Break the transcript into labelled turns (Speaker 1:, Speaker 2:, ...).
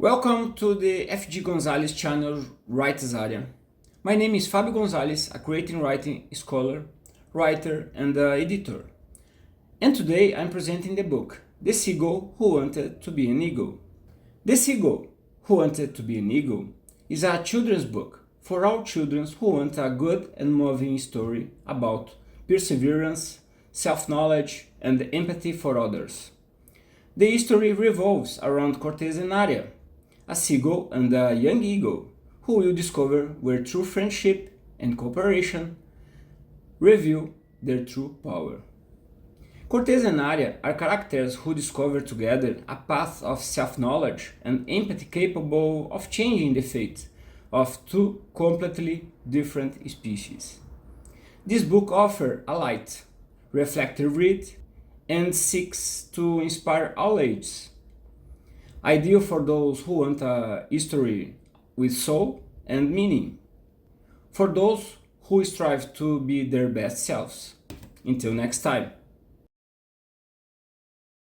Speaker 1: Welcome to the FG Gonzalez channel, Cortez and Ária. My name is Fabio Gonzalez, a creative writing scholar, writer and editor. And today I'm presenting the book, The Seagull Who Wanted to Be an Eagle. The Seagull Who Wanted to Be an Eagle is a children's book for all children who want a good and moving story about perseverance, self-knowledge and empathy for others. The story revolves around Cortez and Ária, a seagull and a young eagle who will discover where true friendship and cooperation reveal their true power. Cortez and Ária are characters who discover together a path of self-knowledge and empathy capable of changing the fate of two completely different species. This book offers a light, reflective read and seeks to inspire all ages. Ideal for those who want a history with soul and meaning. For those who strive to be their best selves. Until next time.